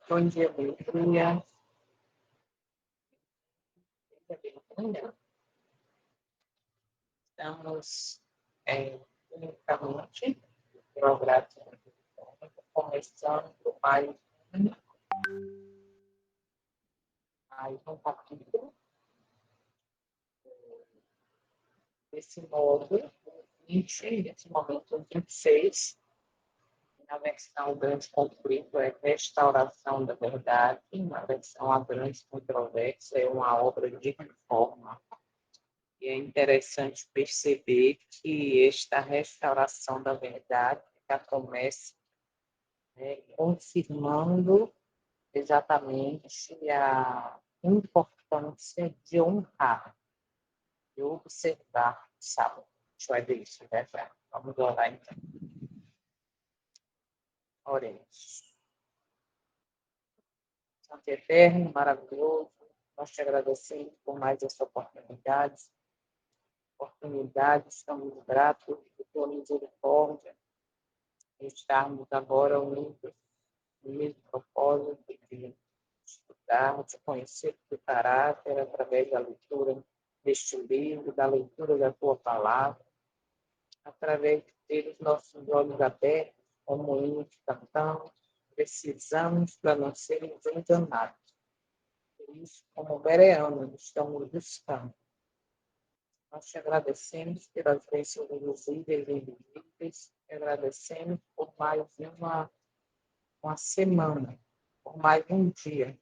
Bom dia, Bíblia. Estamos unicamente programa começando mais um capítulo desse módulo 20, nesse momento 26, na versão grande conflito é restauração da verdade, na versão a grande controvérsia é uma obra de reforma. E é interessante perceber que esta restauração da verdade já começa, confirmando exatamente a importância de honrar, de observar, sabe? A gente vai ver isso, né, já? Vamos orar então. Oremos. Santo Eterno, maravilhoso, nós te agradecemos por mais essa oportunidade. Estamos gratos por tua misericórdia, de estarmos agora unidos no mesmo propósito de estudar, de conhecer o teu caráter através da leitura deste livro, da leitura da tua palavra, através de ter os nossos olhos abertos, como hinos cantamos, precisamos para não sermos enganados. Por isso, como bereanos, estamos buscando. Nós te agradecemos pelas bênçãos invisíveis e invisíveis, te agradecemos por mais uma semana, por mais um dia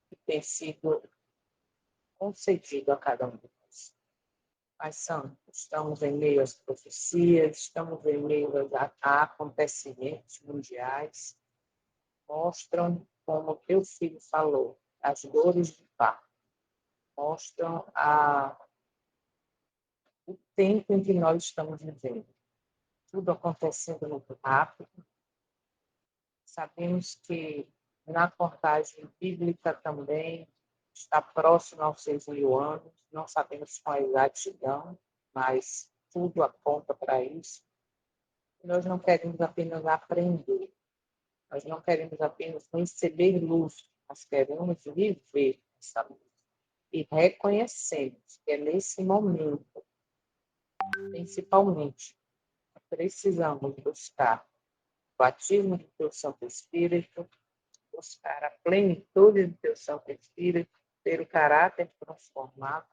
que tem sido concedido a cada um de nós. Pai Santo, estamos em meio às profecias, estamos em meio a acontecimentos mundiais, mostram, como o teu filho falou, as dores de parto, mostram o tempo em que nós estamos vivendo. Tudo acontecendo muito rápido. Sabemos que na contagem bíblica também está próximo aos 6.000 anos, não sabemos com a exatidão, mas tudo aponta para isso. Nós não queremos apenas aprender, nós não queremos apenas receber luz, nós queremos viver essa luz. E reconhecemos que é nesse momento, principalmente, precisamos buscar o batismo do teu Santo Espírito, buscar a plenitude do teu Santo Espírito, ter o caráter transformado,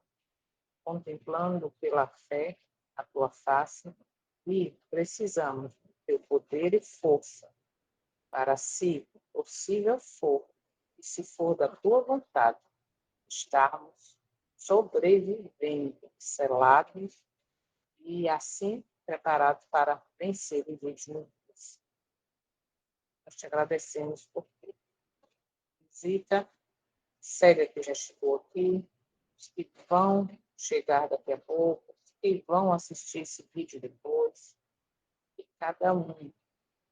contemplando pela fé a tua face, e precisamos do teu poder e força para, se possível for, e se for da tua vontade, estarmos sobrevivendo, selados e assim preparados para vencer os últimos dias. Nós te agradecemos por tudo. Visita, Célia que já chegou aqui, os que vão chegar daqui a pouco, os que vão assistir esse vídeo depois, que cada um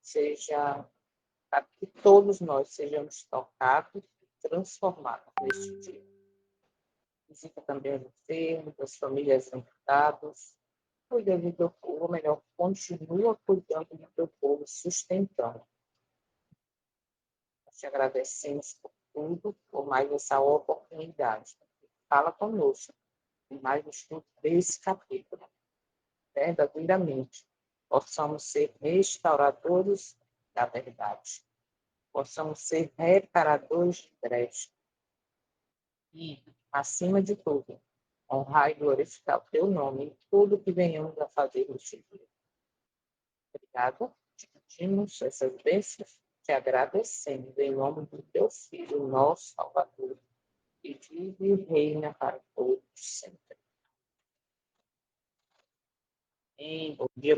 seja, que todos nós sejamos tocados e transformados neste dia. Visita também os enfermos, as famílias enlutadas, cuida do teu povo, ou melhor, continua cuidando do teu povo, sustentando. Nós te agradecemos por tudo, por mais essa oportunidade. Fala conosco, em mais um estudo desse capítulo, verdadeiramente, possamos ser restauradores da verdade, possamos ser reparadores de brecha e, acima de tudo, honrar e glorificar o teu nome em tudo que venhamos a fazer neste dia. Obrigado, te pedimos essas bênçãos, te agradecemos em nome do teu Filho, nosso Salvador, que vive e reina para todos sempre. Bom dia,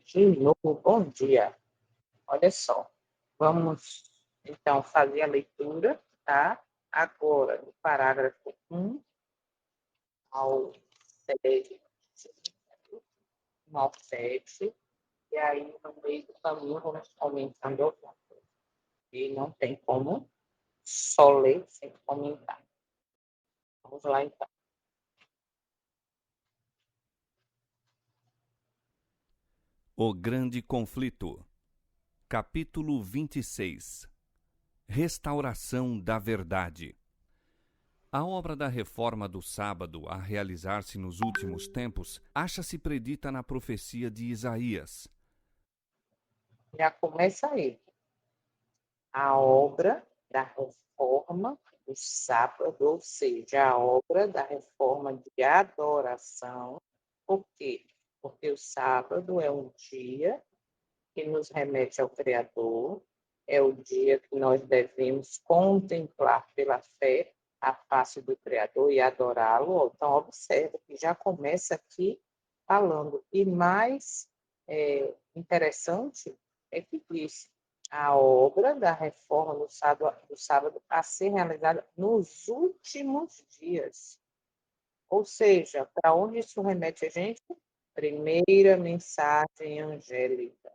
de novo, bom dia. Olha só, vamos então fazer a leitura, tá? Agora, do parágrafo 1 ao 7, e aí no meio do caminho vamos comentando alguma coisa. E não tem como só ler sem comentar. Vamos lá então. O Grande Conflito, capítulo 26. Restauração da verdade. A obra da reforma do sábado a realizar-se nos últimos tempos acha-se predita na profecia de Isaías. Já começa aí. A obra da reforma do sábado, ou seja, a obra da reforma de adoração. Por quê? Porque o sábado é um dia que nos remete ao Criador, é o dia que nós devemos contemplar pela fé a face do Criador e adorá-lo. Então, observa que já começa aqui falando. E mais interessante é que diz a obra da reforma do sábado a ser realizada nos últimos dias. Ou seja, para onde isso remete a gente? Primeira mensagem angélica.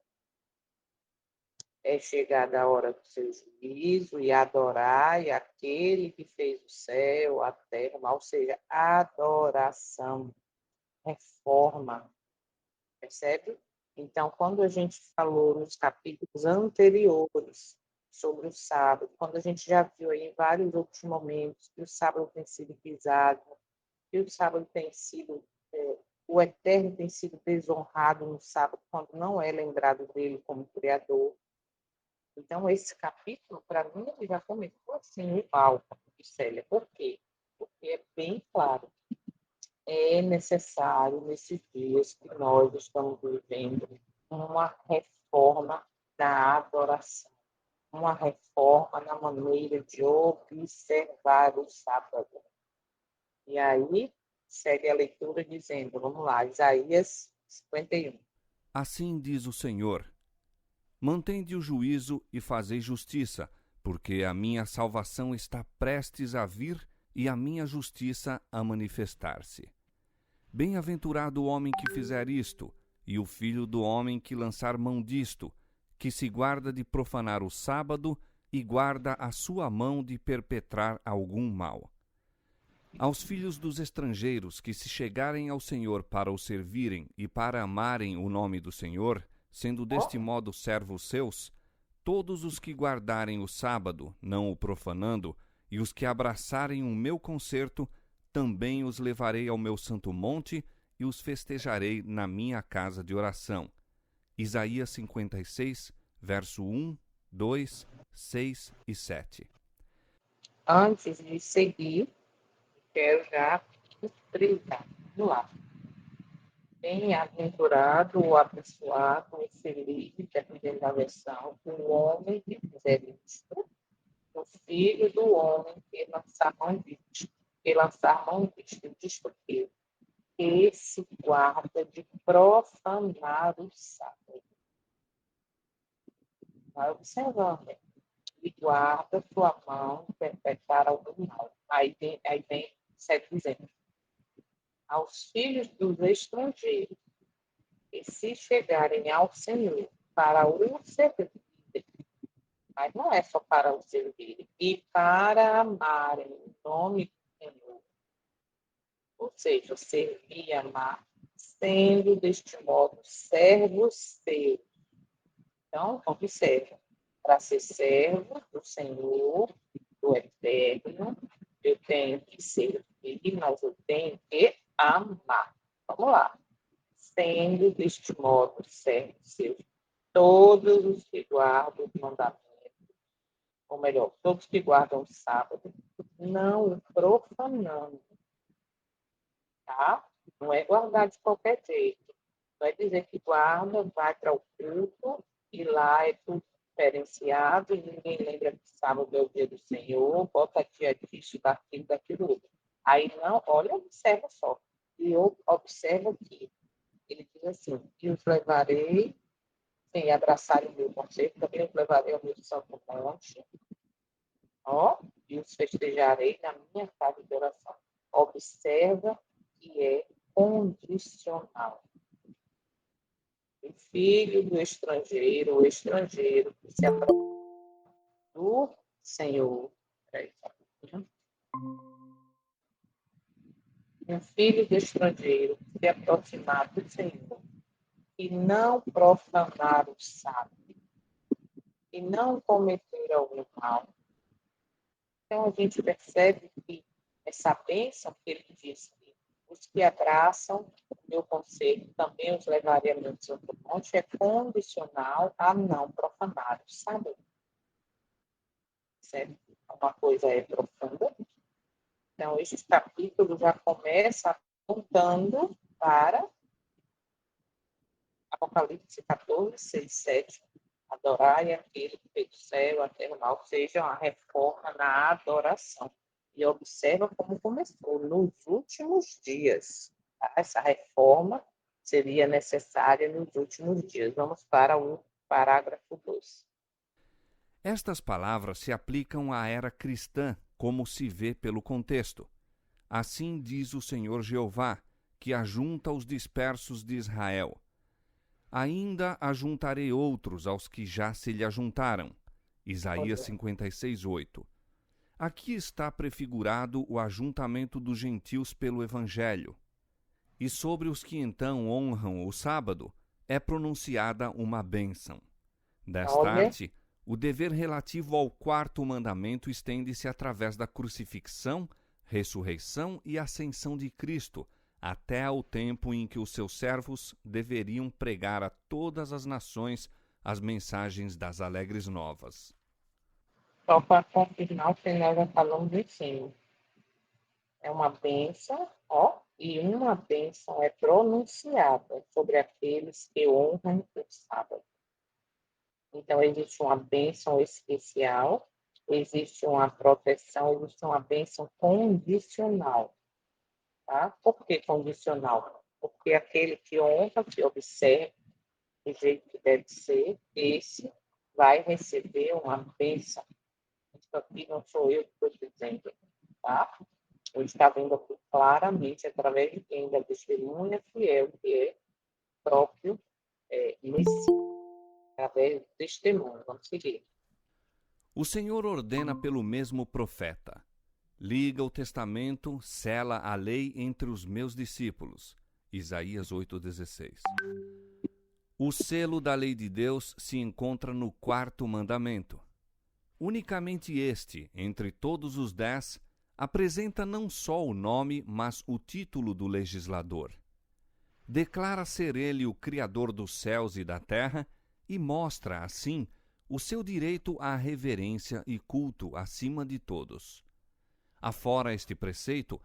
É chegada a hora do seu juízo e adorai aquele que fez o céu, a terra, ou seja, adoração, reforma, percebe? Então, quando a gente falou nos capítulos anteriores sobre o sábado, quando a gente já viu aí em vários outros momentos que o sábado tem sido pisado, que o sábado tem sido, o Eterno tem sido desonrado no sábado, quando não é lembrado dele como Criador. Então, esse capítulo, para mim, ele já começou assim, igual, Célia. Por quê? Porque é bem claro. É necessário, nesses dias que nós estamos vivendo, uma reforma da adoração, uma reforma na maneira de observar o sábado. E aí, segue a leitura dizendo, vamos lá, Isaías 51. Assim diz o Senhor: Mantende o juízo e fazei justiça, porque a minha salvação está prestes a vir e a minha justiça a manifestar-se. Bem-aventurado o homem que fizer isto, e o filho do homem que lançar mão disto, que se guarda de profanar o sábado e guarda a sua mão de perpetrar algum mal. Aos filhos dos estrangeiros que se chegarem ao Senhor para o servirem e para amarem o nome do Senhor, sendo deste modo servos seus, todos os que guardarem o sábado, não o profanando, e os que abraçarem o meu concerto, também os levarei ao meu santo monte e os festejarei na minha casa de oração. Isaías 56, verso 1, 2, 6 e 7. Antes de seguir, quero já frisar. Vamos lá. Bem-aventurado ou abençoado ou feliz, dependendo da versão, o homem que fizer isto, o filho do homem que lançar mão disto, que lançar mão disto, disto que esse guarda de profanar o sábado. Vai observando, e guarda sua mão de perpetrar algum mal. Aí vem, segue dizendo, aos filhos dos estrangeiros, e se chegarem ao Senhor para o servir, mas não é só para o servir, e para amarem o nome do Senhor, ou seja, servir e amar, sendo deste modo servos seus. Então, observa, para ser servo do Senhor, do Eterno, eu tenho que servir, mas eu tenho que amar. Vamos lá. Sendo deste modo servos seus, todos os que guardam os mandamentos, ou melhor, todos que guardam o sábado, não o profanando, tá? Não é guardar de qualquer jeito. Não é dizer que guarda, vai para o culto e lá é tudo diferenciado e ninguém lembra que sábado é o dia do Senhor, bota dia disso, daquilo, daquilo outro. Aí não, olha, observa só. E eu observo que ele diz assim, e os levarei, sem abraçar o meu conceito, também os levarei ao meu santo monte, ó, e os festejarei na minha casa de oração. Observa que é condicional. O filho do estrangeiro, o estrangeiro que se aproxima do Senhor. Um filho do estrangeiro que se aproximar do Senhor e não profanar o sábado, e não cometer algum mal, Então, a gente percebe que essa bênção que ele diz que os que abraçam o meu conselho também os levarei a meu santo monte é condicional a não profanar, sabe? Certo? Uma coisa é profunda. Então, este capítulo já começa apontando para Apocalipse 14, 6, 7. Adorai aquele que fez o céu, a terra, o mar, ou seja, uma reforma na adoração. E observa como começou, nos últimos dias. Tá? Essa reforma seria necessária nos últimos dias. Vamos para o parágrafo 2. Estas palavras se aplicam à era cristã, como se vê pelo contexto. Assim diz o Senhor Jeová, que ajunta os dispersos de Israel. Ainda ajuntarei outros aos que já se lhe ajuntaram. Isaías 56, 8. Aqui está prefigurado o ajuntamento dos gentios pelo Evangelho. E sobre os que então honram o sábado, é pronunciada uma bênção. Desta Olha, arte, o dever relativo ao quarto mandamento estende-se através da crucifixão, ressurreição e ascensão de Cristo, até ao tempo em que os seus servos deveriam pregar a todas as nações as mensagens das alegres novas. só para confirmar o que nós já falamos em cima. É uma bênção, ó, e uma bênção é pronunciada sobre aqueles que honram o sábado. Então, existe uma bênção especial, existe uma proteção, existe uma bênção condicional. Tá? Por que condicional? Porque aquele que honra, que observa do jeito que deve ser, esse vai receber uma bênção. Isso aqui não sou eu que estou dizendo, tá? Eu está vendo aqui claramente, através de quem? Da testemunha fiel, que é próprio Messias, através do testemunho. Vamos seguir. O Senhor ordena pelo mesmo profeta: liga o testamento, sela a lei entre os meus discípulos. Isaías 8,16. O selo da lei de Deus se encontra no quarto mandamento. Unicamente este, entre todos os 10, apresenta não só o nome, mas o título do legislador. Declara ser ele o Criador dos céus e da terra e mostra, assim, o seu direito à reverência e culto acima de todos. Afora este preceito,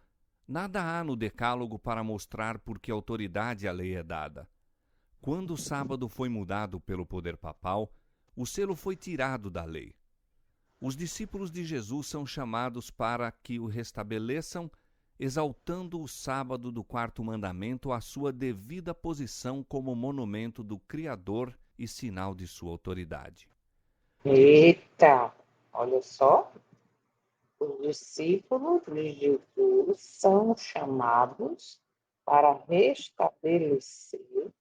nada há no Decálogo para mostrar por que autoridade a lei é dada. Quando o sábado foi mudado pelo poder papal, o selo foi tirado da lei. Os discípulos de Jesus são chamados para que o restabeleçam, exaltando o sábado do quarto mandamento à sua devida posição como monumento do Criador e sinal de sua autoridade. Eita, olha só. Os discípulos de Jesus são chamados para restabelecer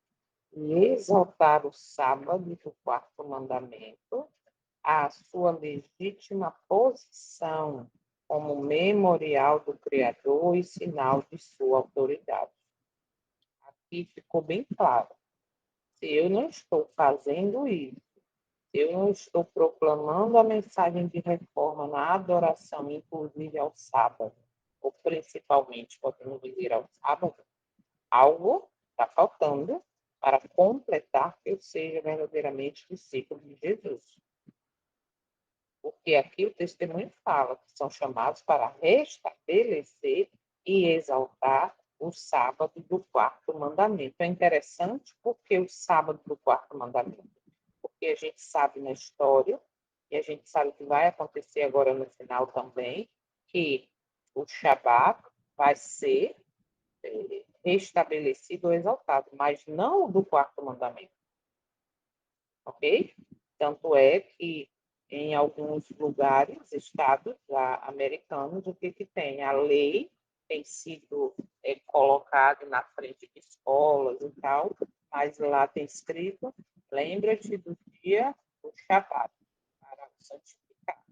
e exaltar o sábado do quarto mandamento à sua legítima posição como memorial do Criador e sinal de sua autoridade. Aqui ficou bem claro. Se eu não estou fazendo isso, eu não estou proclamando a mensagem de reforma na adoração, inclusive ao sábado, ou principalmente, podemos dizer, ao sábado, algo está faltando para completar que eu seja verdadeiramente discípulo de Jesus. Porque aqui o testemunho fala que são chamados para restabelecer e exaltar o sábado do quarto mandamento. É interessante porque o sábado do quarto mandamento, porque a gente sabe na história, e a gente sabe que vai acontecer agora no final também, que o Shabat vai ser restabelecido ou exaltado, mas não o do quarto mandamento, ok? Tanto é que em alguns lugares, estados americanos, o que tem? A lei tem sido colocada na frente de escolas e tal, mas lá tem escrito, lembra-te do dia do Shabat, para santificar.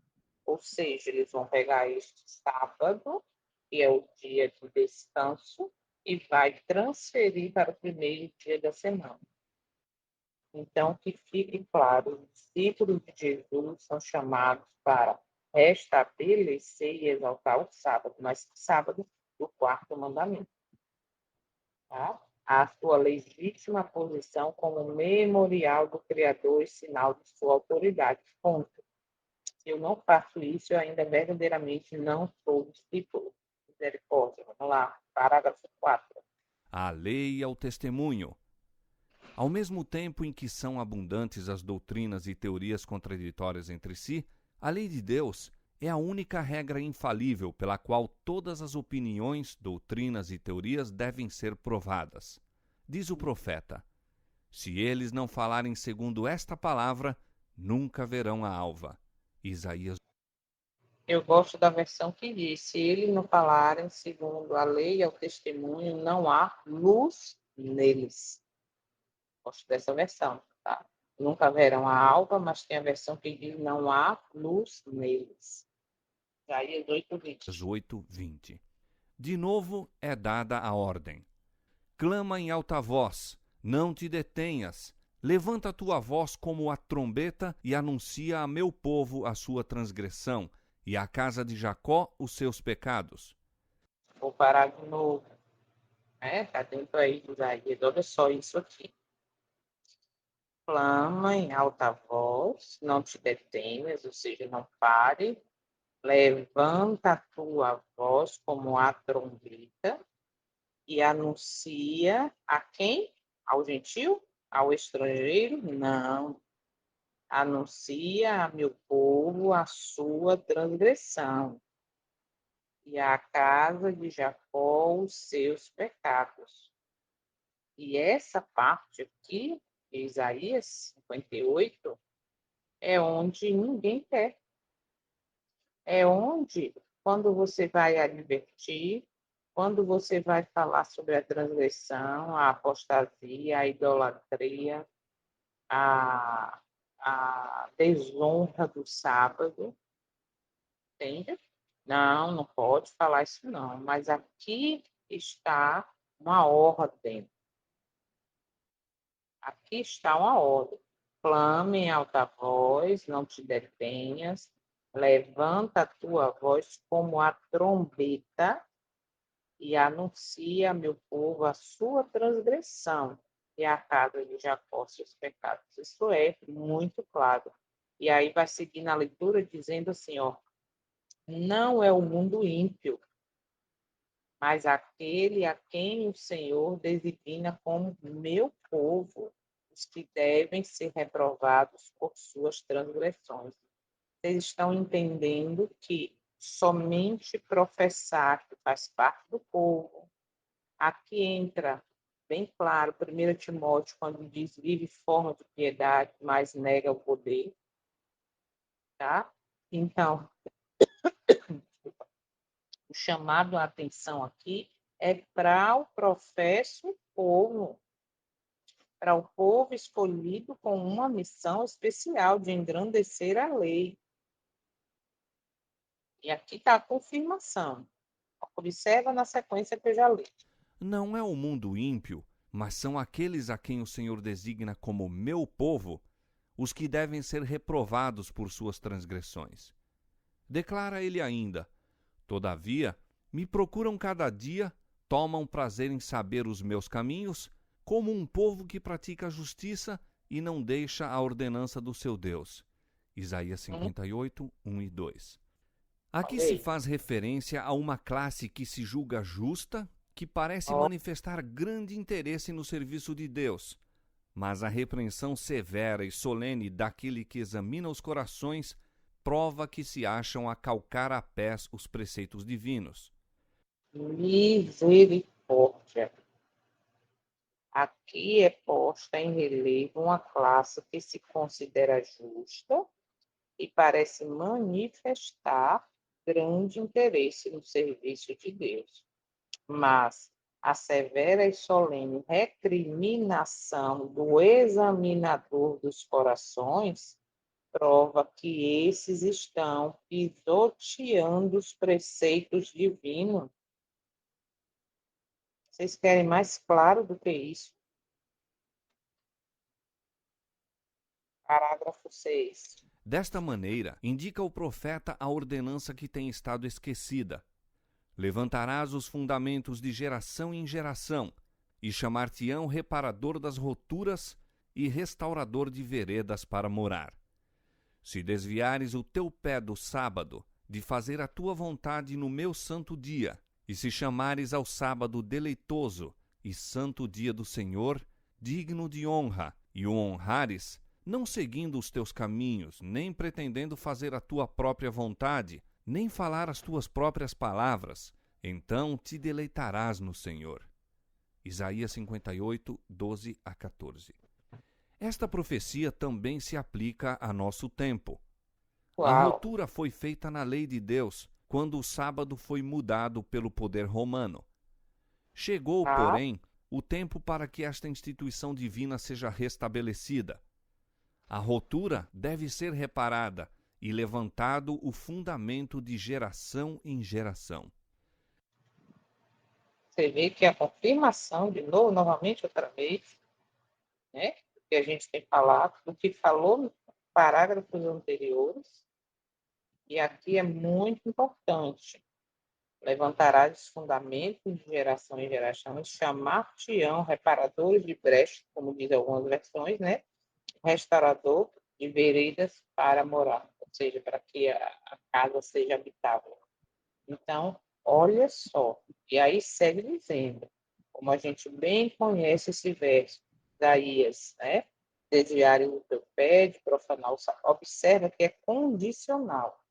Ou seja, eles vão pegar este sábado, que é o dia de descanso, e vai transferir para o primeiro dia da semana. Então, que fique claro, os discípulos de Jesus são chamados para restabelecer e exaltar o sábado, mas o sábado do quarto mandamento. Tá? A sua legítima posição como memorial do Criador e sinal de sua autoridade. Ponto. Se eu não faço isso, eu ainda verdadeiramente não sou discípulo. Misericórdia. Vamos lá. Parágrafo 4. A lei e ao testemunho. Ao mesmo tempo em que são abundantes as doutrinas e teorias contraditórias entre si, a lei de Deus é a única regra infalível pela qual todas as opiniões, doutrinas e teorias devem ser provadas. Diz o profeta: se eles não falarem segundo esta palavra, nunca verão a alva. Isaías. Eu gosto da versão que diz: se eles não falarem segundo a lei e o testemunho, não há luz neles. Gosto dessa versão, tá? Nunca verão a alva, mas tem a versão que diz: não há luz neles. Isaías 8:20. 8:20. De novo é dada a ordem: clama em alta voz, não te detenhas. Levanta a tua voz como a trombeta e anuncia a meu povo a sua transgressão e à casa de Jacó os seus pecados. Vou parar de novo. Tá dentro aí de Isaías. Olha só isso aqui. Clama em alta voz, não te detenhas, ou seja, não pare. Levanta a tua voz como a trombeta e anuncia a quem? Ao gentil? Ao estrangeiro? Não. Anuncia a meu povo a sua transgressão e à casa de Jacó os seus pecados. E essa parte aqui, Isaías 58, é onde ninguém quer. É onde, quando você vai advertir, quando você vai falar sobre a transgressão, a apostasia, a idolatria, a, a desonra do sábado, entende? Não, não pode falar isso não. Mas aqui está uma ordem. Aqui está uma ordem. Clame em alta voz, não te detenhas. Levanta a tua voz como a trombeta e anuncia a meu povo a sua transgressão e a casa de Jacó seus pecados. Isso é muito claro. E aí vai seguir na leitura dizendo assim, ó, não é o mundo ímpio, mas aquele a quem o Senhor designa como meu povo, os que devem ser reprovados por suas transgressões. Vocês estão entendendo que somente professar que faz parte do povo. Aqui entra bem claro, 1 Timóteo, quando diz vive forma de piedade, mas nega o poder. Tá? Então, o chamado à atenção aqui é para o professo povo, para o povo escolhido com uma missão especial de engrandecer a lei. E aqui está a confirmação. Observa na sequência que eu já li. Não é o mundo ímpio, mas são aqueles a quem o Senhor designa como meu povo, os que devem ser reprovados por suas transgressões. Declara ele ainda: todavia, me procuram cada dia, tomam prazer em saber os meus caminhos, como um povo que pratica a justiça e não deixa a ordenança do seu Deus. Isaías 58, 1 e 2. Aqui se Falei. faz referência a uma classe que se julga justa, que parece Ó, manifestar grande interesse no serviço de Deus, mas a repreensão severa e solene daquele que examina os corações prova que se acham a calcar a pés os preceitos divinos. misericórdia. Aqui é posta em relevo uma classe que se considera justa e parece manifestar grande interesse no serviço de Deus. Mas a severa e solene recriminação do examinador dos corações prova que esses estão pisoteando os preceitos divinos. Vocês querem mais claro do que isso? Parágrafo 6. Desta maneira, indica o profeta a ordenança que tem estado esquecida. Levantarás os fundamentos de geração em geração, e chamar-te-ão reparador das roturas e restaurador de veredas para morar. Se desviares o teu pé do sábado, de fazer a tua vontade no meu santo dia, e se chamares ao sábado deleitoso e santo dia do Senhor, digno de honra, e o honrares, não seguindo os teus caminhos, nem pretendendo fazer a tua própria vontade, nem falar as tuas próprias palavras, então te deleitarás no Senhor. Isaías 58, 12 a 14. Esta profecia também se aplica a nosso tempo. A Uau! ruptura foi feita na lei de Deus, quando o sábado foi mudado pelo poder romano. Chegou, Tá? porém, o tempo para que esta instituição divina seja restabelecida. A ruptura deve ser reparada e levantado o fundamento de geração em geração. Você vê que a confirmação, de novo, novamente, outra vez, né? Que a gente tem falado, do que falou nos parágrafos anteriores, e aqui é muito importante. Levantarás os fundamentos de geração em geração e chamar-te-ão reparadores de brechas, como diz algumas versões, né? Restaurador de veredas para morar, ou seja, para que a casa seja habitável. Então, olha só, e aí segue dizendo, como a gente bem conhece esse verso, Isaías, né? Desviares o teu pé de profanar o sábado. Observa que é condicional.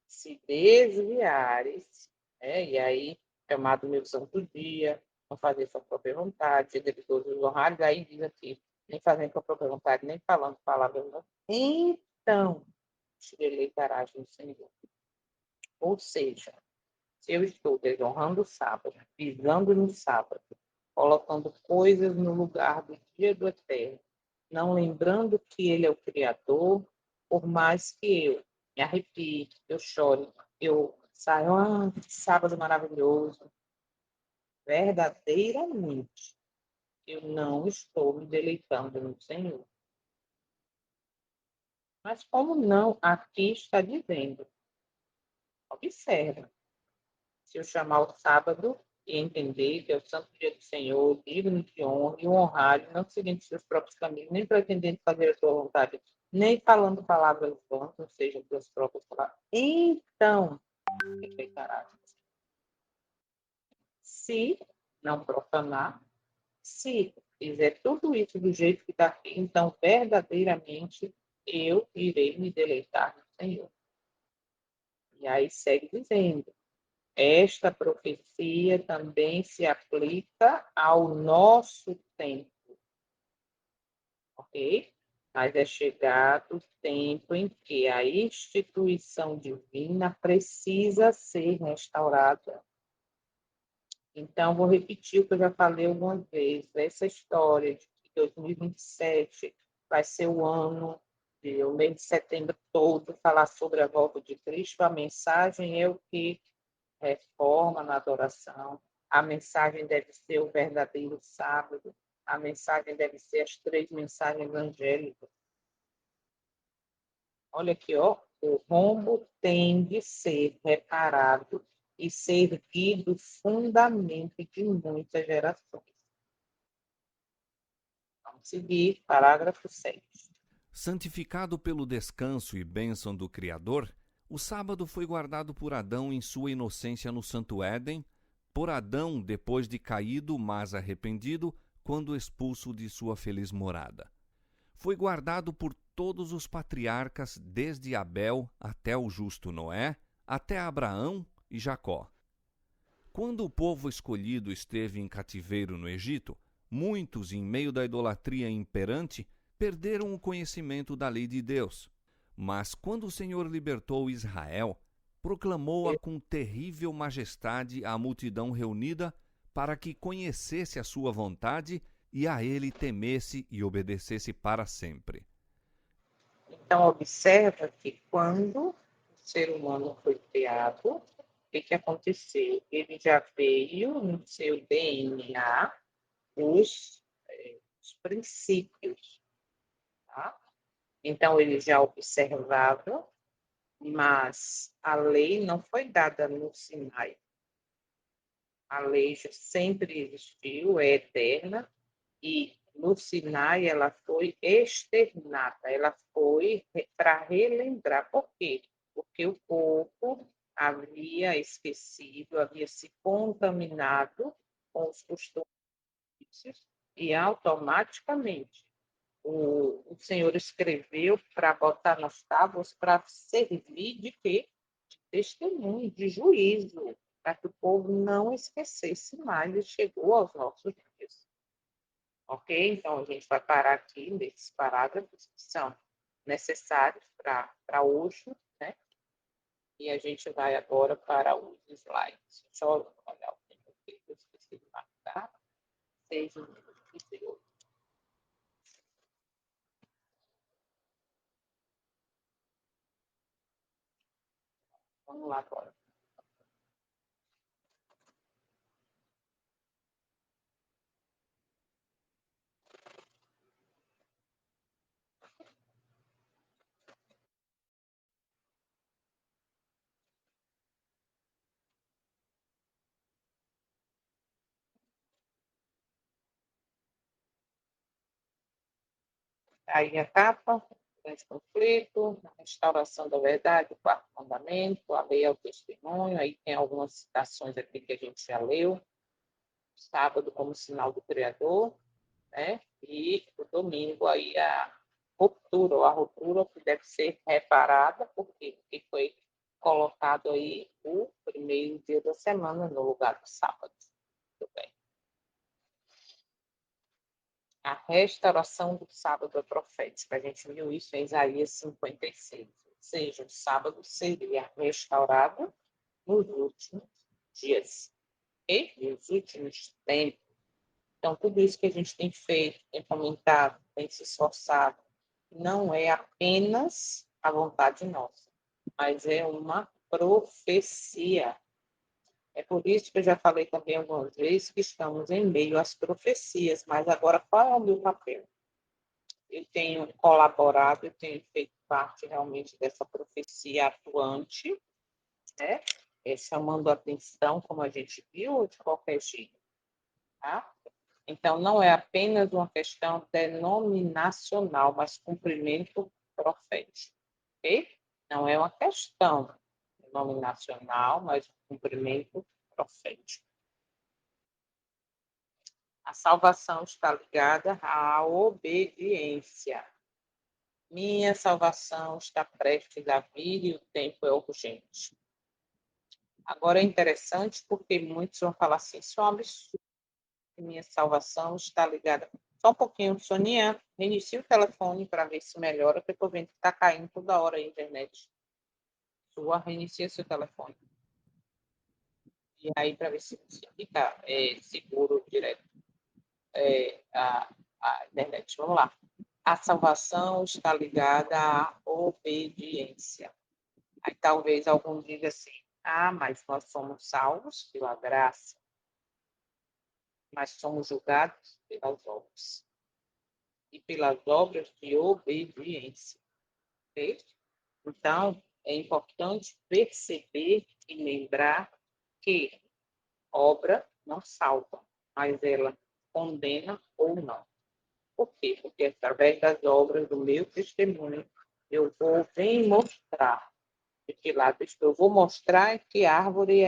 Se desviares, né? E aí, chamado meu santo dia, não fazer sua própria vontade, de todos os honrados, aí diz aqui, nem fazendo sua própria vontade, nem falando palavras, não. Então, te deleitarás no Senhor. Ou seja, se eu estou desonrando o sábado, pisando no sábado, colocando coisas no lugar do dia do eterno, não lembrando que ele é o Criador, por mais que eu me arrepie, eu chore, eu saio, que sábado maravilhoso, verdadeiramente, eu não estou me deleitando no Senhor. Mas como não, aqui está dizendo, observa, se eu chamar o sábado e entender que é o santo dia do Senhor, digno de honra e o honrar, não seguindo seus próprios caminhos, nem pretendendo fazer a sua vontade, nem falando palavras vãs, ou seja, suas próprias palavras. Então, respeitarás. Se não profanar, se fizer tudo isso do jeito que está aqui, então verdadeiramente eu irei me deleitar no Senhor. E aí segue dizendo, esta profecia também se aplica ao nosso tempo, ok? Mas é chegado o tempo em que a instituição divina precisa ser restaurada. Então, vou repetir o que eu já falei algumas vezes. Essa história de que 2027 vai ser o ano, o mês de setembro todo, falar sobre a volta de Cristo, a mensagem é o que reforma na adoração. A mensagem deve ser o verdadeiro sábado. A mensagem deve ser as 3 mensagens evangélicas. Olha aqui, ó, o rombo tem de ser reparado e servido fundamento de muitas gerações. Vamos seguir, parágrafo 7. Santificado pelo descanso e bênção do Criador, o sábado foi guardado por Adão em sua inocência no Santo Éden, por Adão depois de caído, mas arrependido, quando expulso de sua feliz morada. Foi guardado por todos os patriarcas, desde Abel até o justo Noé, até Abraão e Jacó. Quando o povo escolhido esteve em cativeiro no Egito, muitos, em meio da idolatria imperante, perderam o conhecimento da lei de Deus. Mas quando o Senhor libertou Israel, proclamou-a com terrível majestade à multidão reunida, para que conhecesse a sua vontade e a ele temesse e obedecesse para sempre. Então, observa que quando o ser humano foi criado, o que aconteceu? Ele já veio no seu DNA os princípios, tá? Então, ele já observava, mas a lei não foi dada no Sinai. A lei já sempre existiu, é eterna, e no Sinai ela foi externada, ela foi para relembrar. Por quê? Porque o povo havia esquecido, havia se contaminado com os costumes e automaticamente o Senhor escreveu para botar nas tábuas para servir de quê? De testemunho, de juízo, para que o povo não esquecesse mais e chegou aos nossos dias. Ok? Então, a gente vai parar aqui nesses parágrafos que são necessários para hoje, né? E a gente vai agora para os slides. Deixa eu olhar o tempo aqui, eu esqueci de marcar. 6 minutos. Vamos lá agora. Aí a capa, grande conflito, a restauração da verdade, o quarto mandamento, a lei ao testemunho, aí tem algumas citações aqui que a gente já leu, sábado como sinal do Criador, né? E o domingo aí a ruptura que deve ser reparada, por quê? Porque foi colocado aí o primeiro dia da semana no lugar do sábado. Muito bem. A restauração do sábado é profética. A gente viu isso em Isaías 56. Ou seja, o sábado seria restaurado nos últimos dias e nos últimos tempos. Então, tudo isso que a gente tem feito, tem comentado, tem se esforçado, não é apenas a vontade nossa, mas é uma profecia. É por isso que eu já falei também algumas vezes que estamos em meio às profecias, mas agora qual é o meu papel? Eu tenho colaborado, eu tenho feito parte realmente dessa profecia atuante, né? Chamando a atenção, como a gente viu, de qualquer jeito. Tá? Então, não é apenas uma questão denominacional, mas cumprimento profético. Ok? Não é uma questão denominacional, mas cumprimento profético. A salvação está ligada à obediência. Minha salvação está prestes a vir e o tempo é urgente. Agora é interessante porque muitos vão falar assim, isso é um absurdo. Minha salvação está ligada. Só um pouquinho, Soninha, reinicie o telefone para ver se melhora, porque eu estou vendo que está caindo toda hora a internet. Sua, reinicia seu telefone. E aí, para ver se fica seguro direto a internet. Vamos lá. A salvação está ligada à obediência. Aí talvez algum diga assim, mas nós somos salvos pela graça, mas somos julgados pelas obras. E pelas obras de obediência. Okay? Então, é importante perceber e lembrar que obra não salva, mas ela condena ou não. Por quê? Porque através das obras do meu testemunho, eu vou bem mostrar de que lado estou. Eu vou mostrar que árvore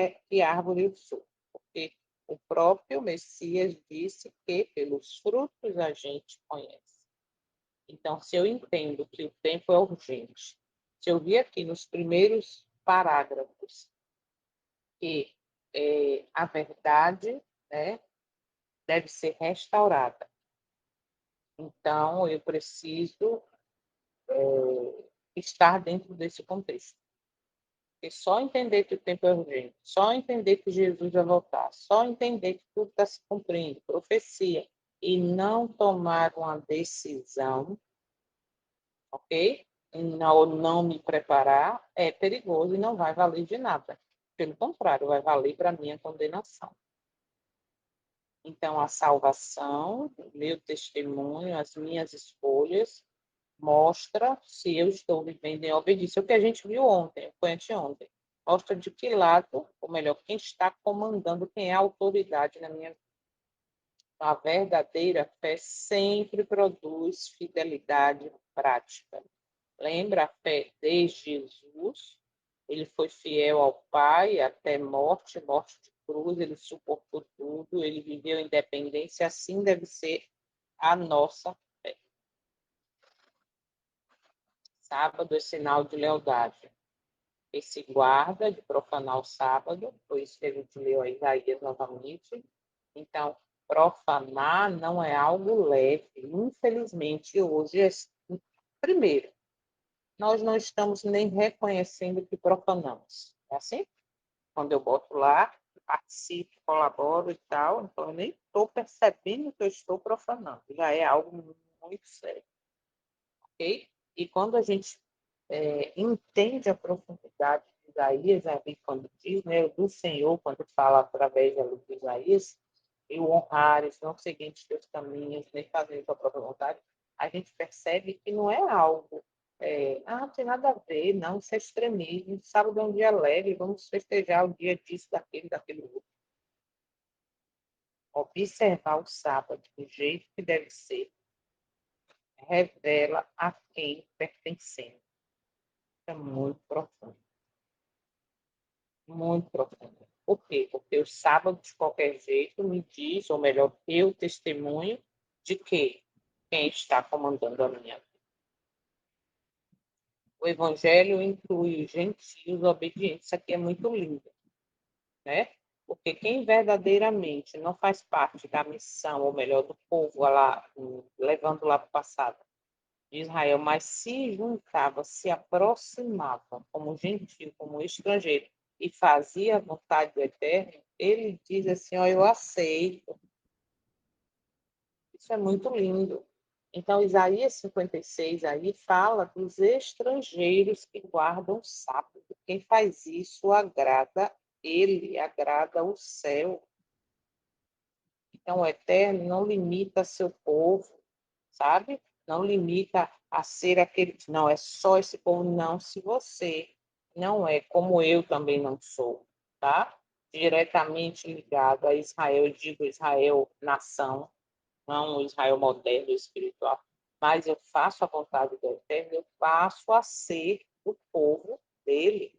eu sou. Porque o próprio Messias disse que pelos frutos a gente conhece. Então, se eu entendo que o tempo é urgente, se eu vi aqui nos primeiros parágrafos que a verdade, né, deve ser restaurada, então eu preciso estar dentro desse contexto. Porque só entender que o tempo é urgente, só entender que Jesus vai voltar, só entender que tudo está se cumprindo, profecia, e não tomar uma decisão, ok? Não me preparar, é perigoso e não vai valer de nada. Pelo contrário, vai valer para a minha condenação. Então, a salvação, o meu testemunho, as minhas escolhas, mostra se eu estou vivendo em obediência. O que a gente viu ontem, foi anteontem. Mostra de que lado, ou melhor, quem está comandando, quem é a autoridade na minha vida. A verdadeira fé sempre produz fidelidade prática. Lembra a fé de Jesus? Ele foi fiel ao Pai até morte, morte de cruz, ele suportou tudo, ele viveu independência, assim deve ser a nossa fé. Sábado é sinal de lealdade. Esse guarda de profanar o sábado, por isso que a gente leu a Isaías novamente. Então, profanar não é algo leve. Infelizmente, hoje, primeiro, nós não estamos nem reconhecendo que profanamos. É assim? Quando eu boto lá, participo, colaboro e tal, então eu nem estou percebendo que eu estou profanando. Já é algo muito sério. Ok? E quando a gente entende a profundidade de Isaías, quando diz, né, do Senhor, quando fala através da luz de Isaías, e o honrares, não seguindo os teus caminhos, nem fazendo a tua própria vontade, a gente percebe que não é algo, não tem nada a ver, não, isso é extremismo, sábado é um dia leve, vamos festejar o dia disso, daquele outro. Observar o sábado do jeito que deve ser, revela a quem pertencemos. É muito profundo. Muito profundo. Por quê? Porque o sábado, de qualquer jeito, me diz, ou melhor, eu testemunho de que quem está comandando a minha vida. O evangelho inclui os gentios obedientes. Isso aqui é muito lindo, né? Porque quem verdadeiramente não faz parte da missão, ou melhor, do povo lá, levando lá para o passado, de Israel, mas se juntava, se aproximava como gentio, como estrangeiro, e fazia a vontade do Eterno, ele diz assim, ó, eu aceito. Isso é muito lindo. Então, Isaías 56 aí fala dos estrangeiros que guardam o sábado. Quem faz isso agrada ele, agrada o céu. Então, o Eterno não limita seu povo, sabe? Não limita a ser aquele, não, é só esse povo, não, se você não é como eu também não sou, tá? Diretamente ligado a Israel, eu digo Israel nação, não o Israel moderno espiritual, mas eu faço a vontade do Eterno, eu passo a ser o povo dele.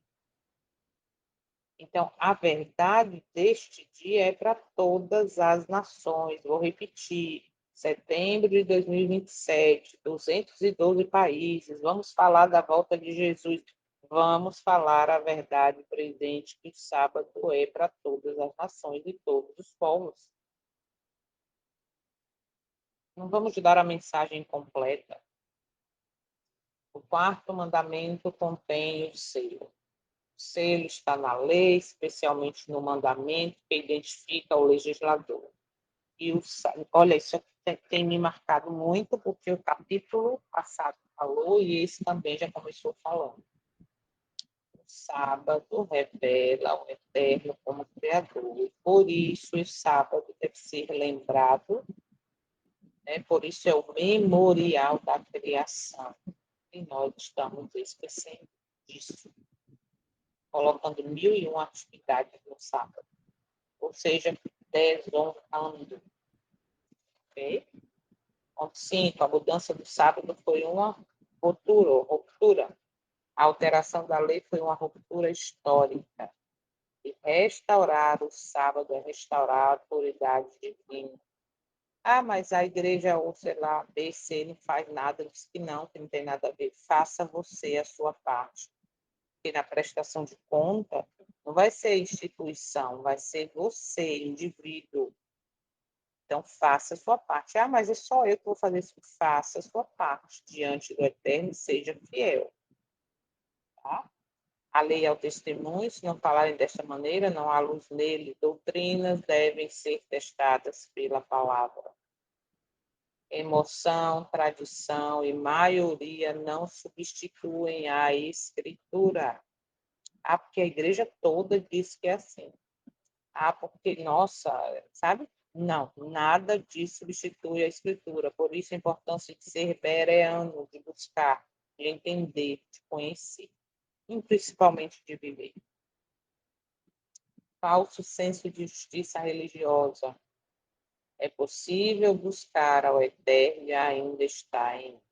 Então, a verdade deste dia é para todas as nações. Vou repetir. Setembro de 2027, 212 países. Vamos falar da volta de Jesus. Vamos falar a verdade presente que o sábado é para todas as nações e todos os povos. Não vamos dar a mensagem completa. O quarto mandamento contém o selo. O selo está na lei, especialmente no mandamento que identifica o legislador. E olha, isso aqui tem me marcado muito, porque o capítulo passado falou e esse também já começou falando. O sábado revela o Eterno como Criador, e por isso o sábado deve ser lembrado, né? Por isso é o memorial da criação. E nós estamos esquecendo disso, colocando 1001 atividades no sábado, ou seja, desonrando. Okay? Ponto 5, a mudança do sábado foi uma ruptura. A alteração da lei foi uma ruptura histórica. E restaurar o sábado é restaurar a autoridade divina. Ah, mas a igreja, ou sei lá, BC, não faz nada, diz que não tem nada a ver. Faça você a sua parte. Porque na prestação de conta, não vai ser instituição, vai ser você, indivíduo. Então, faça a sua parte. Ah, mas é só eu que vou fazer isso. Faça a sua parte diante do Eterno e seja fiel. Tá? A lei é o testemunho, se não falarem desta maneira, não há luz nele. Doutrinas devem ser testadas pela palavra. Emoção, tradição e maioria não substituem a escritura. Ah, porque a igreja toda diz que é assim. Ah, porque, nossa, sabe? Não, nada disso substitui a escritura. Por isso a importância de ser bereano, de buscar, de entender, de conhecer, e principalmente de viver. Falso senso de justiça religiosa. É possível buscar ao Eterno e ainda está em.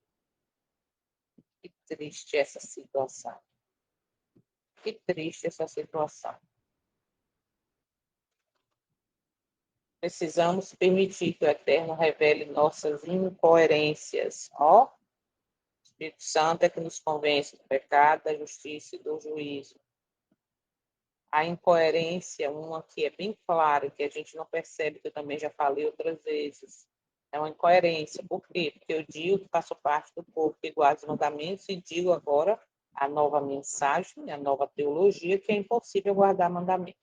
Que triste essa situação. Que triste essa situação. Precisamos permitir que o Eterno revele nossas incoerências. Ó, o Espírito Santo é que nos convence do pecado, da justiça e do juízo. A incoerência, uma que é bem clara, que a gente não percebe, que eu também já falei outras vezes, é uma incoerência. Por quê? Porque eu digo que faço parte do povo que guarda os mandamentos e digo agora a nova mensagem, a nova teologia, que é impossível guardar mandamentos.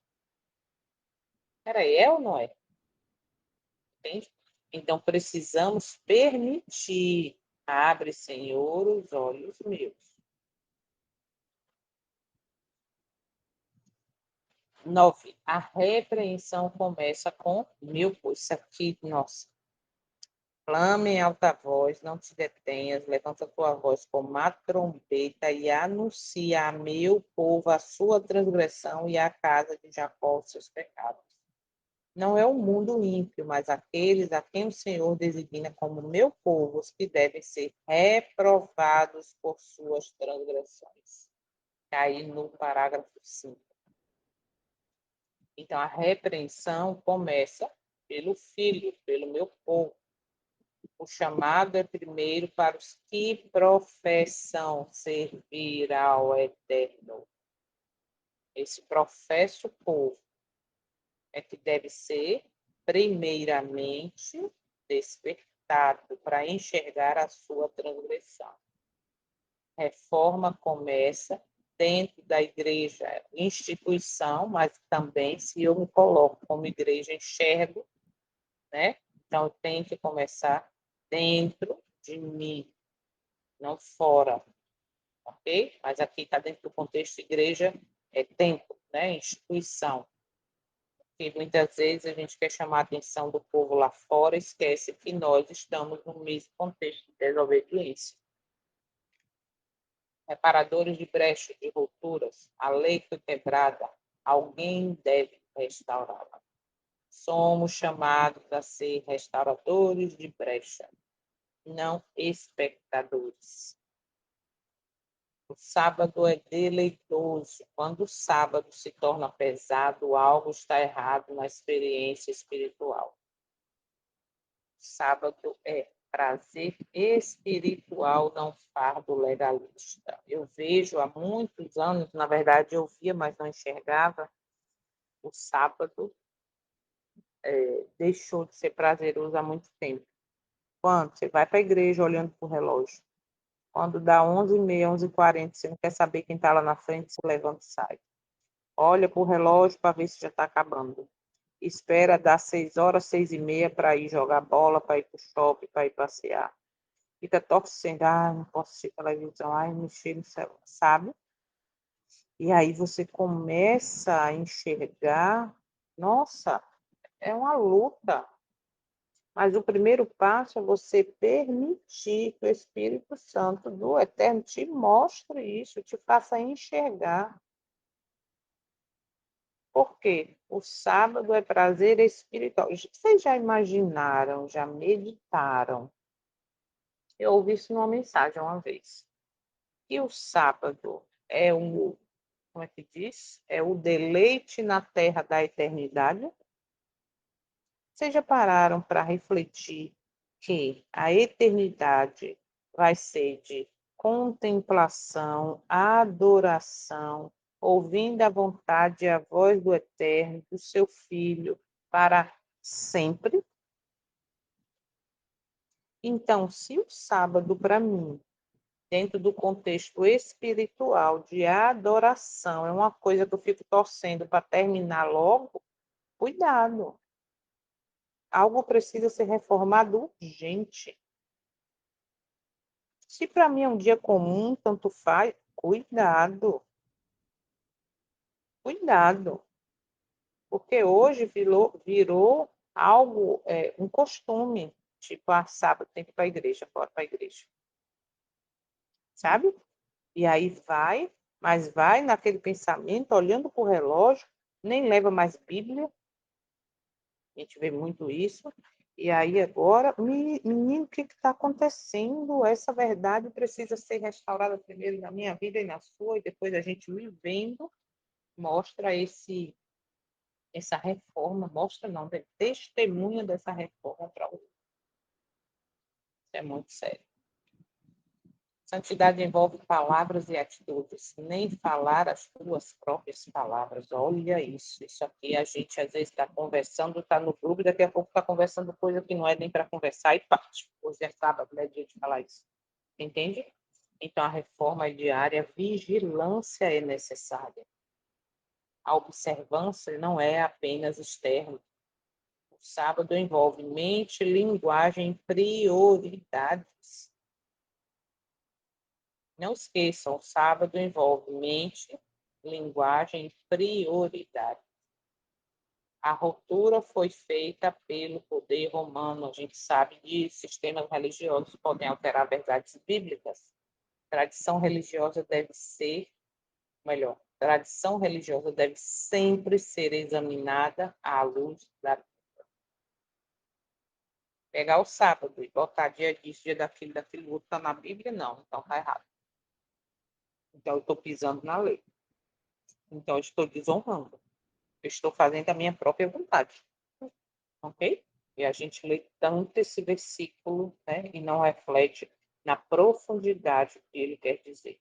Peraí, é ou não é? Entende? Então, precisamos permitir. Abre, Senhor, os olhos meus. 9. A repreensão começa com meu, isso aqui, nossa. Clame em alta voz, não te detenhas, levanta tua voz como a trombeta e anuncia a meu povo a sua transgressão e a casa de Jacó os seus pecados. Não é o mundo ímpio, mas aqueles a quem o Senhor designa como meu povo, os que devem ser reprovados por suas transgressões. Aí no parágrafo 5. Então, a repreensão começa pelo filho, pelo meu povo. O chamado é primeiro para os que professam servir ao Eterno. Esse professo povo é que deve ser, primeiramente, despertado para enxergar a sua transgressão. Reforma começa dentro da igreja, instituição, mas também se eu me coloco como igreja, enxergo, né? Então, tem que começar dentro de mim, não fora, ok? Mas aqui está dentro do contexto igreja, é tempo, né? Instituição. E muitas vezes a gente quer chamar a atenção do povo lá fora, esquece que nós estamos no mesmo contexto de desobediência. Reparadores de brechas, de rupturas, a lei foi quebrada, alguém deve restaurá-la. Somos chamados a ser restauradores de brecha, não espectadores. O sábado é deleitoso. Quando o sábado se torna pesado, algo está errado na experiência espiritual. O sábado é prazer espiritual, não fardo legalista. Eu vejo há muitos anos, na verdade eu via, mas não enxergava, o sábado deixou de ser prazeroso há muito tempo. Quando você vai para a igreja olhando para o relógio, quando dá 11h30, 11h40, você não quer saber quem está lá na frente, você levanta e sai. Olha para o relógio para ver se já está acabando. Espera dar 6h, 6h30 para ir jogar bola, para ir para o shopping, para ir passear. Fica torcendo, não posso assistir televisão, mexer no celular, sabe? E aí você começa a enxergar, nossa, é uma luta. Mas o primeiro passo é você permitir que o Espírito Santo do Eterno te mostre isso, te faça enxergar. Por quê? O sábado é prazer espiritual. Vocês já imaginaram, já meditaram? Eu ouvi isso numa mensagem uma vez. Que o sábado é como é que diz? É o deleite na terra da eternidade. Vocês já pararam para refletir que a eternidade vai ser de contemplação, adoração, ouvindo a vontade e a voz do Eterno, do seu Filho, para sempre? Então, se o sábado, para mim, dentro do contexto espiritual de adoração, é uma coisa que eu fico torcendo para terminar logo, cuidado. Algo precisa ser reformado urgente. Se para mim é um dia comum, tanto faz, cuidado. Cuidado. Porque hoje virou algo, um costume, tipo, sábado tem que ir para a igreja, bora para a igreja. Sabe? E aí vai, mas vai naquele pensamento, olhando para o relógio, nem leva mais Bíblia. A gente vê muito isso. E aí agora, menino, o que está acontecendo? Essa verdade precisa ser restaurada primeiro na minha vida e na sua, e depois a gente vivendo mostra essa reforma, mostra não, testemunha dessa reforma para o outro. Isso é muito sério. Santidade envolve palavras e atitudes, nem falar as tuas próprias palavras. Olha isso. Isso aqui a gente às vezes está conversando, está no grupo, daqui a pouco está conversando coisa que não é nem para conversar e parte. Hoje é sábado, não é dia de falar isso. Entende? Então a reforma é diária, vigilância é necessária. A observância não é apenas externa. O sábado envolve mente, linguagem e prioridades. Não esqueçam, o sábado envolve mente, linguagem e prioridade. A ruptura foi feita pelo poder romano. A gente sabe que sistemas religiosos podem alterar verdades bíblicas. Tradição religiosa deve ser, melhor, tradição religiosa deve sempre ser examinada à luz da Bíblia. Pegar o sábado e botar dia disso, dia daquilo outro, está na Bíblia? Não, então está errado. Então eu estou pisando na lei. Então eu estou desonrando. Eu estou fazendo a minha própria vontade. Ok? E a gente lê tanto esse versículo, né, e não reflete na profundidade que ele quer dizer.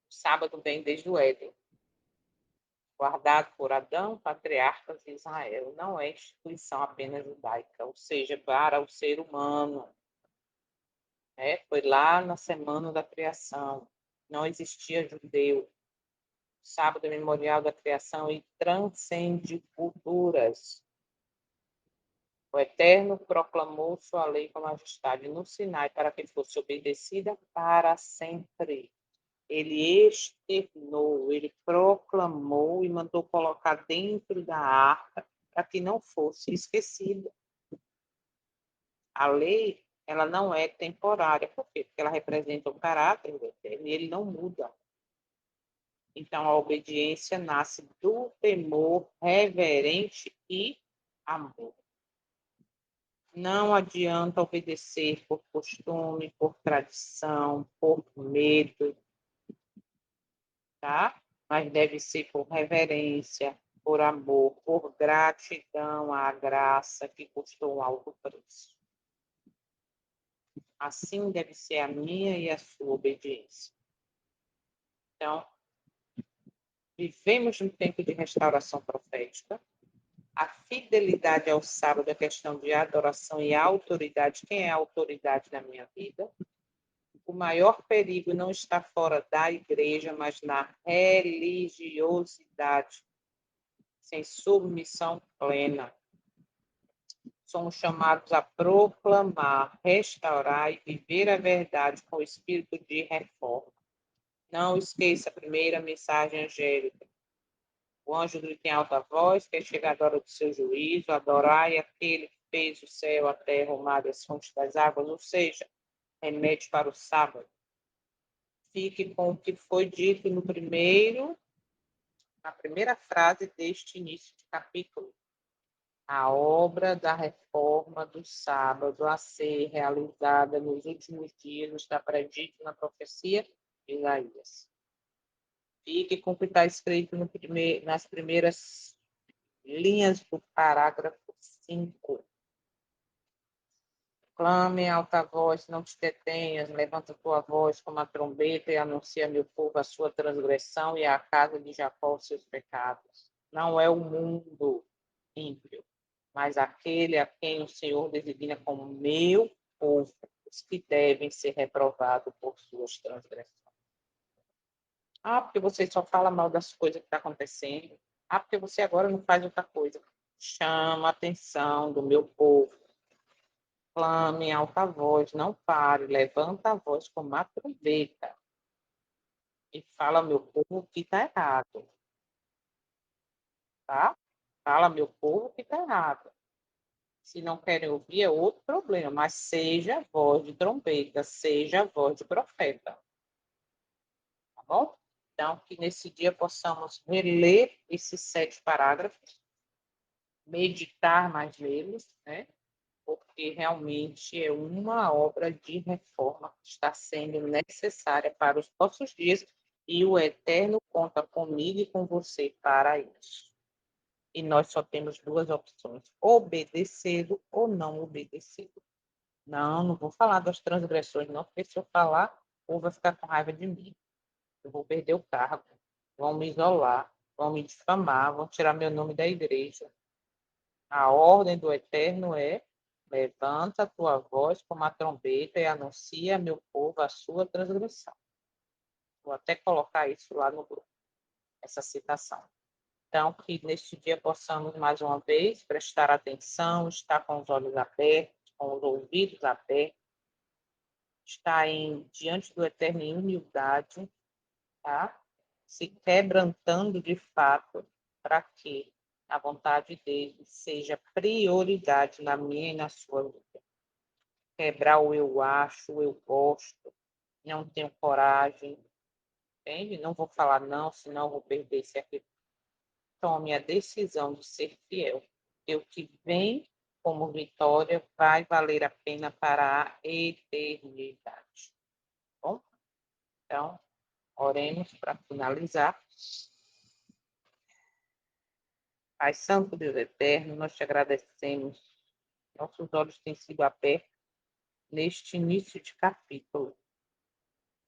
O sábado vem desde o Éden, guardado por Adão, patriarcas de Israel. Não é instituição apenas judaica, ou seja, para o ser humano. Né? Foi lá na semana da criação. Não existia judeu. O sábado é memorial da criação e transcende culturas. O Eterno proclamou sua lei com majestade no Sinai para que fosse obedecida para sempre. Ele externou, ele proclamou e mandou colocar dentro da arca para que não fosse esquecida. A lei, ela não é temporária. Por quê? Porque ela representa o caráter do Eterno e ele não muda. Então, a obediência nasce do temor reverente e amor. Não adianta obedecer por costume, por tradição, por medo, tá? Mas deve ser por reverência, por amor, por gratidão à graça que custou um alto preço. Assim deve ser a minha e a sua obediência. Então, vivemos um tempo de restauração profética. A fidelidade ao sábado é questão de adoração e autoridade. Quem é a autoridade na minha vida? O maior perigo não está fora da igreja, mas na religiosidade, sem submissão plena. Somos chamados a proclamar, restaurar e viver a verdade com o espírito de reforma. Não esqueça a primeira mensagem angélica. O anjo grita em alta voz, que é chegada a hora do seu juízo, adorai aquele que fez o céu, a terra, o mar e as fontes das águas, ou seja, remete para o sábado. Fique com o que foi dito na primeira frase deste início de capítulo. A obra da reforma do sábado a ser realizada nos últimos dias está predito na profecia de Isaías. Fique com o que está escrito nas primeiras linhas do parágrafo 5. Clame em alta voz, não te detenhas, levanta tua voz como a trombeta e anuncia a meu povo a sua transgressão e à casa de Jacó os seus pecados. Não é o mundo ímpio, mas aquele a quem o Senhor designa como meu povo, os que devem ser reprovados por suas transgressões. Ah, porque você só fala mal das coisas que estão acontecendo. Ah, porque você agora não faz outra coisa. Chama a atenção do meu povo. Clame em alta voz, não pare, levanta a voz como a trombeta e fala ao meu povo que está errado, tá? Fala, meu povo, que está errado. Se não querem ouvir, é outro problema, mas seja a voz de trombeta, seja a voz de profeta. Tá bom? Então, que nesse dia possamos reler esses 7 parágrafos, meditar mais neles, né? Porque realmente é uma obra de reforma que está sendo necessária para os nossos dias e o Eterno conta comigo e com você para isso. E nós só temos 2 opções: obedecê-lo ou não obedecê-lo. Não vou falar das transgressões, não, porque se eu falar, o povo vai ficar com raiva de mim. Eu vou perder o cargo, vão me isolar, vão me difamar, vão tirar meu nome da igreja. A ordem do Eterno é: levanta a tua voz como a trombeta e anuncia a meu povo a sua transgressão. Vou até colocar isso lá no grupo, essa citação. Então, que neste dia possamos, mais uma vez, prestar atenção, estar com os olhos abertos, com os ouvidos abertos, estar diante do Eterno em humildade, tá? Se quebrantando de fato, para que a vontade dele seja prioridade na minha e na sua vida. Quebrar o eu acho, o eu gosto, não tenho coragem, entende? Não vou falar não, senão vou perder esse aqui. Tome a decisão de ser fiel. E o que vem como vitória vai valer a pena para a eternidade. Bom? Então, oremos para finalizar. Pai Santo, Deus Eterno, nós te agradecemos. Nossos olhos têm sido abertos neste início de capítulo.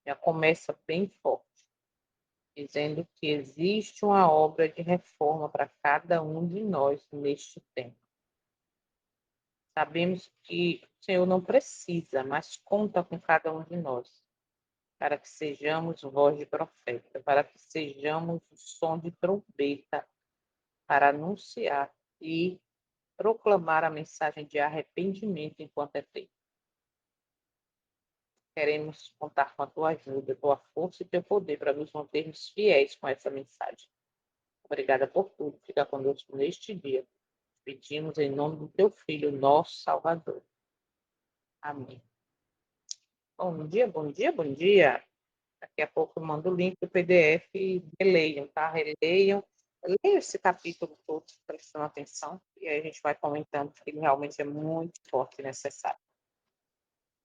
Já começa bem forte, dizendo que existe uma obra de reforma para cada um de nós neste tempo. Sabemos que o Senhor não precisa, mas conta com cada um de nós, para que sejamos voz de profeta, para que sejamos o som de trombeta, para anunciar e proclamar a mensagem de arrependimento enquanto é tempo. Queremos contar com a tua ajuda, tua força e teu poder para nos mantermos fiéis com essa mensagem. Obrigada por tudo. Fica conosco neste dia. Pedimos em nome do teu Filho, nosso Salvador. Amém. Bom dia, bom dia, bom dia. Daqui a pouco eu mando o link do PDF e releiam, tá? Releiam. Leiam esse capítulo todo, prestando atenção, e aí a gente vai comentando, porque ele realmente é muito forte e necessário.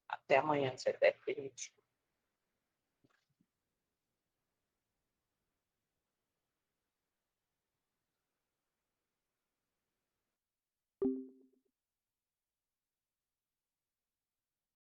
Até amanhã, se der permitir.